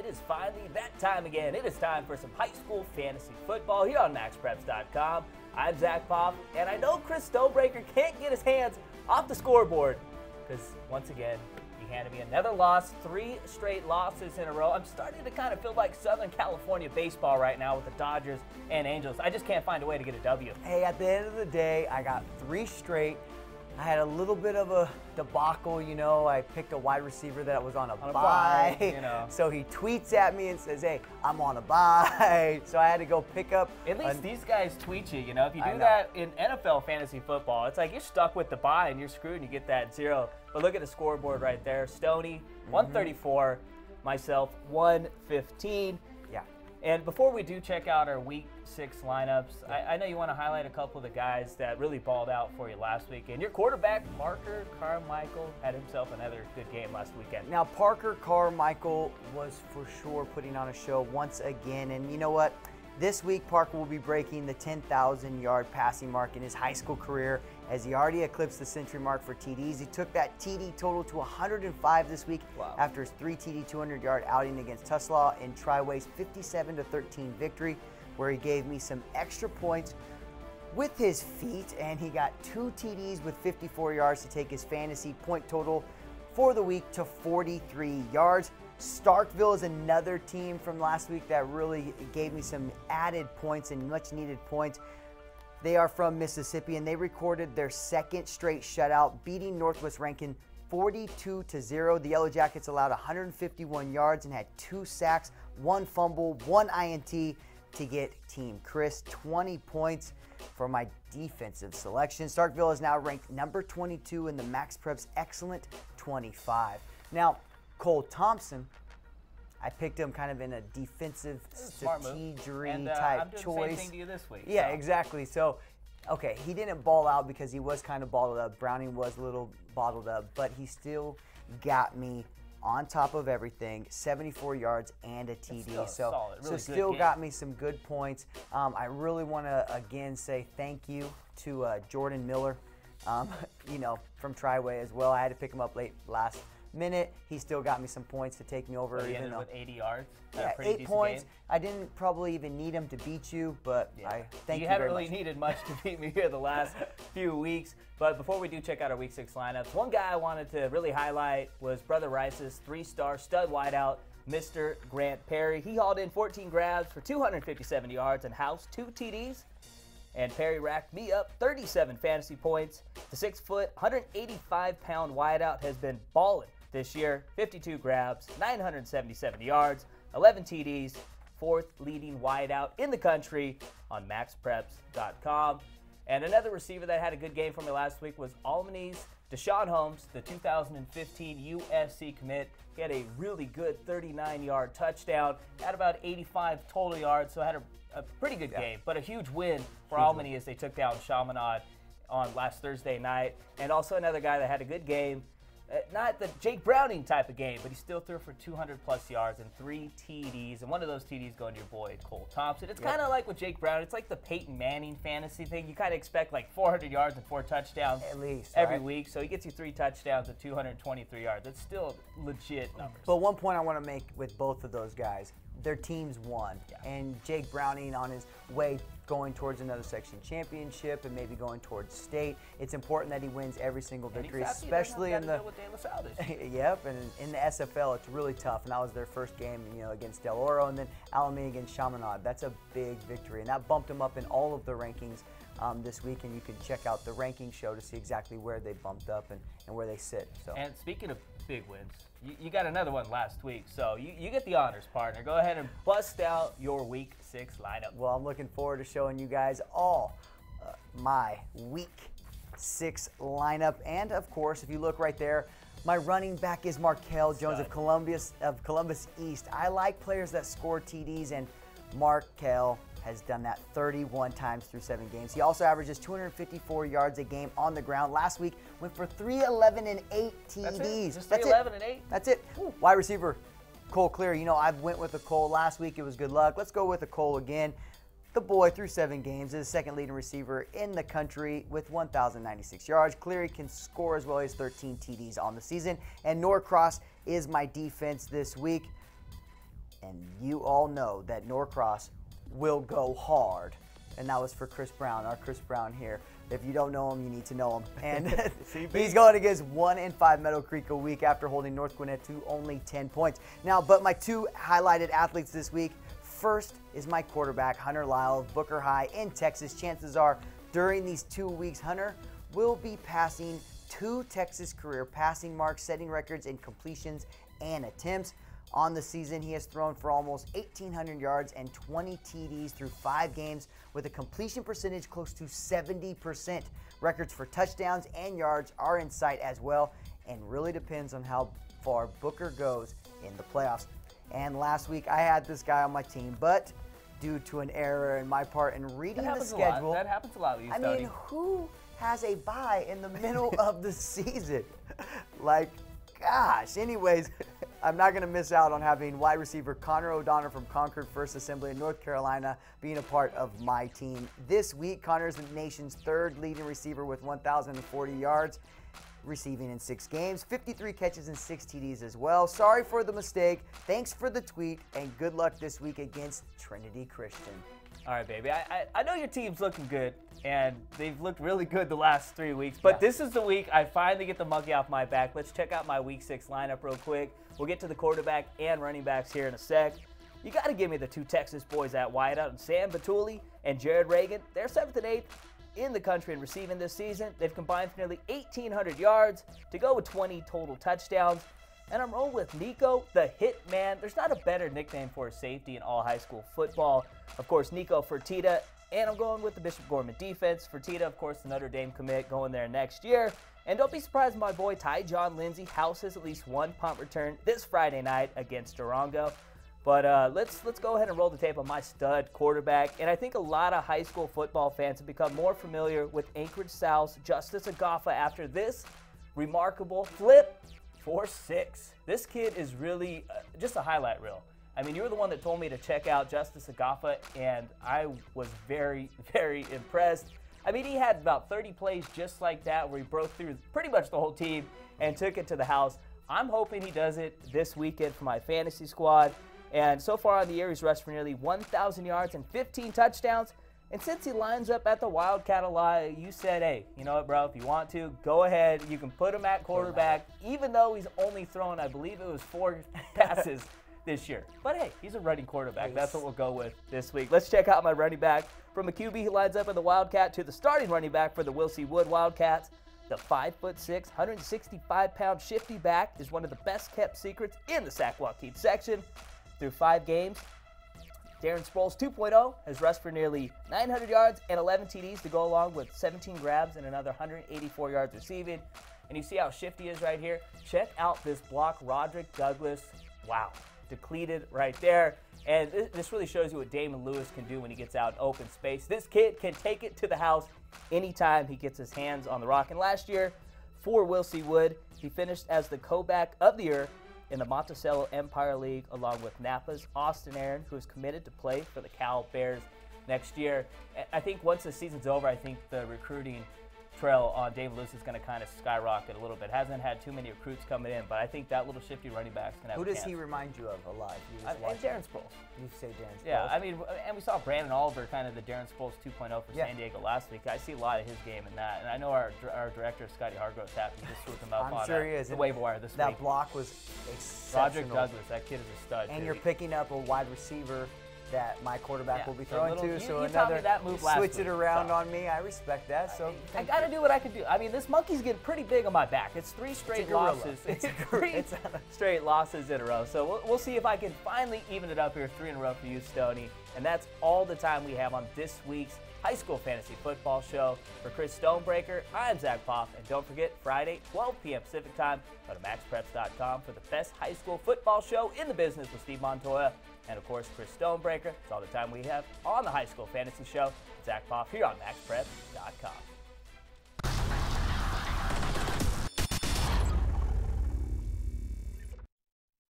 it is finally that time again. It is time for some high school fantasy football here on MaxPreps.com. I'm Zack Poff, and I know Chris Stonebraker can't get his hands off the scoreboard because, once again, he handed me another loss, 3 straight losses in a row. I'm starting to kind of feel like Southern California baseball right now with the Dodgers and Angels. I just can't find a way to get a W. Hey, at the end of the day, I got 3 straight. I had a little bit of a debacle, you know. I picked a wide receiver that was on a bye. You know. So he tweets at me and says, hey, I'm on a bye. So I had to go pick up. At least these guys tweet you, you know. If you do that in NFL fantasy football, it's like you're stuck with the bye and you're screwed and you get that 0. But look at the scoreboard right there. Stoney, 134. Myself, 115. Yeah. And before we do check out our Week 6 lineups, I know you want to highlight a couple of the guys that really balled out for you last week. And your quarterback, Parker Carmichael, had himself another good game last weekend. Now, Parker Carmichael was for sure putting on a show once again. And you know what? This week, Parker will be breaking the 10,000-yard passing mark in his high school career as he already eclipsed the century mark for TDs. He took that TD total to 105 this week after his 3 TD 200-yard outing against Tuslaw in Triway's 57-13 victory, where he gave me some extra points with his feet, and he got 2 TDs with 54 yards to take his fantasy point total for the week to 43 yards. Starkville is another team from last week that really gave me some added points and much needed points. They are from Mississippi, and they recorded their 2nd straight shutout, beating Northwest Rankin 42-0. The Yellow Jackets allowed 151 yards and had 2 sacks, 1 fumble, 1 INT to get Team Chris 20 points for my defensive selection. Starkville is now ranked number 22 in the MaxPreps Excellent 25. Now, Cole Thompson, I picked him kind of in a defensive strategy type I'm doing choice. the same thing to you this week. Yeah, exactly. So, okay, he didn't ball out because he was kind of bottled up. Browning was a little bottled up, but he still got me on top of everything, 74 yards and a TD. So still got me some good points. I really want to, again, say thank you to Jordan Miller, you know, from Triway as well. I had to pick him up late last minute. He still got me some points to take me over. He ended with 80 yards. Yeah, 8 points. Game. I didn't probably even need him to beat you, but I thank you very much. You haven't really needed much to beat me here the last few weeks. But before we do check out our Week 6 lineups, one guy I wanted to really highlight was Brother Rice's 3-star stud wideout, Mr. Grant Perry. He hauled in 14 grabs for 257 yards and housed 2 TDs. And Perry racked me up 37 fantasy points. The 6-foot, 185-pound wideout has been balling this year. 52 grabs, 977 yards, 11 TDs, 4th leading wideout in the country on MaxPreps.com. And another receiver that had a good game for me last week was Albany's Deshaun Holmes, the 2015 USC commit. He had a really good 39-yard touchdown, had about 85 total yards, so had a pretty good game, but a huge win for Albany as they took down Chaminade on last Thursday night. And also another guy that had a good game. Not the Jake Browning type of game, but he still threw for 200-plus yards and 3 TDs. And one of those TDs going to your boy, Cole Thompson. It's kind of like with Jake Browning. It's like the Peyton Manning fantasy thing. You kind of expect like 400 yards and 4 touchdowns at least every week. So he gets you 3 touchdowns and 223 yards. That's still legit numbers. But one point I want to make with both of those guys, their teams won. And Jake Browning on his way going towards another section championship and maybe going towards state. It's important that he wins every single victory, especially in the yep, and in the SFL it's really tough. And that was their first game, you know, against Del Oro, and then Alameda against Chaminade. That's a big victory, and that bumped them up in all of the rankings this week. And you can check out the ranking show to see exactly where they bumped up and where they sit. So. And speaking of big wins, you got another one last week, so you get the honors, partner. Go ahead and bust out your Week 6 lineup. Well, I'm looking forward to showing you guys all my Week 6 lineup. And, of course, if you look right there, my running back is Markell Jones of Columbus East. I like players that score TDs, and Markell has done that 31 times through 7 games. He also averages 254 yards a game on the ground. Last week, went for 311 and 8 TDs. That's it? Just 311 and 8? That's it. Ooh. Wide receiver, Cole Cleary. You know, I went with a Cole last week. It was good luck. Let's go with a Cole again. The boy, through 7 games, is the 2nd leading receiver in the country with 1,096 yards. Cleary can score as well as 13 TDs on the season. And Norcross is my defense this week. And you all know that Norcross will go hard. And that was for Chris Brown, our Chris Brown here. If you don't know him, you need to know him. And he's going against 1-5 Meadow Creek a week after holding North Gwinnett to only 10 points. Now, but my two highlighted athletes this week, first is my quarterback, Hunter Lile of Booker High in Texas. Chances are during these 2 weeks, Hunter will be passing 2 Texas career passing marks, setting records in completions and attempts. On the season, he has thrown for almost 1,800 yards and 20 TDs through 5 games with a completion percentage close to 70%. Records for touchdowns and yards are in sight as well, and really depends on how far Booker goes in the playoffs. And last week, I had this guy on my team, but due to an error in my part in reading the schedule. That happens a lot with you, Stoney. I mean, who has a bye in the middle of the season? Like, gosh. Anyways, I'm not going to miss out on having wide receiver Connor O'Donnell from Concord First Assembly in North Carolina being a part of my team. This week, Connor is the nation's 3rd leading receiver with 1,040 yards, receiving in 6 games, 53 catches and 6 TDs as well. Sorry for the mistake. Thanks for the tweet, and good luck this week against Trinity Christian. All right, baby. I know your team's looking good, and they've looked really good the last 3 weeks, but this is the week I finally get the monkey off my back. Let's check out my Week 6 lineup real quick. We'll get to the quarterback and running backs here in a sec. You got to give me the 2 Texas boys at wideout, and Sam Vitulli and Jared Reagan. They're 7th and 8th in the country in receiving this season. They've combined for nearly 1,800 yards to go with 20 total touchdowns. And I'm rolling with Nico, the Hit Man. There's not a better nickname for a safety in all high school football. Of course, Nico Fertitta, and I'm going with the Bishop Gorman defense. Fertitta, of course, the Notre Dame commit, going there next year. And don't be surprised my boy Ty John Lindsay houses at least 1 punt return this Friday night against Durango. But let's go ahead and roll the tape on my stud quarterback. And I think a lot of high school football fans have become more familiar with Anchorage South's Justice Augafa after this remarkable flip. 4'6". This kid is really just a highlight reel. I mean, you were the one that told me to check out Justice Augafa, and I was very, very impressed. I mean, he had about 30 plays just like that where he broke through pretty much the whole team and took it to the house. I'm hoping he does it this weekend for my fantasy squad. And so far on the year, he's rushed for nearly 1,000 yards and 15 touchdowns. And since he lines up at the Wildcat a lot, you said, hey, you know what, bro, if you want to, go ahead. You can put him at quarterback, even though he's only thrown, I believe it was 4 passes this year. But hey, he's a running quarterback. Nice. That's what we'll go with this week. Let's check out my running back. From a QB who lines up in the Wildcat to the starting running back for the Wilsey Wood Wildcats, the 5'6", 165-pound shifty back is one of the best-kept secrets in the Sack Walk Keep section. Through 5 games, Darren Sproles 2.0 has rushed for nearly 900 yards and 11 TDs to go along with 17 grabs and another 184 yards receiving. And you see how shifty he is right here? Check out this block, Roderick Douglas. Wow, depleted right there. And this really shows you what Damon Lewis can do when he gets out in open space. This kid can take it to the house anytime he gets his hands on the rock. And last year, for Wilsey Wood, he finished as the co-back of the year in the Monticello Empire League, along with Napa's Austin Aaron, who is committed to play for the Cal Bears next year. I think once the season's over, I think the recruiting trail on Dave Lewis is going to kind of skyrocket a little bit. Hasn't had too many recruits coming in, but I think that little shifty running back's going to have Who a does chance. he remind you of a lot? Darren Sproles. You say Darren Sproles? Yeah, I mean, and we saw Brandon Oliver, kind of the Darren Sproles 2.0 for San Diego last week. I see a lot of his game in that, and I know our director, Scotty Hargrove's happy to swoop him up on the waiver wire this week. That block was exceptional. Roderick Douglas, that kid is a stud. And you're picking up a wide receiver that my quarterback will be throwing to, so another that move last switch it around on me. I respect that. So I got to do what I can do. I mean, this monkey's getting pretty big on my back. It's 3 straight losses. It's 3 straight losses in a row. So we'll see if I can finally even it up here, 3 in a row for you, Stoney. And that's all the time we have on this week's High School Fantasy Football Show. For Chris Stonebraker, I'm Zack Poff. And don't forget, Friday, 12 p.m. Pacific Time, go to MaxPreps.com for the best high school football show in the business with Steve Montoya. And, of course, Chris Stonebraker. It's all the time we have on the High School Fantasy Show. Zack Poff here on MaxPreps.com.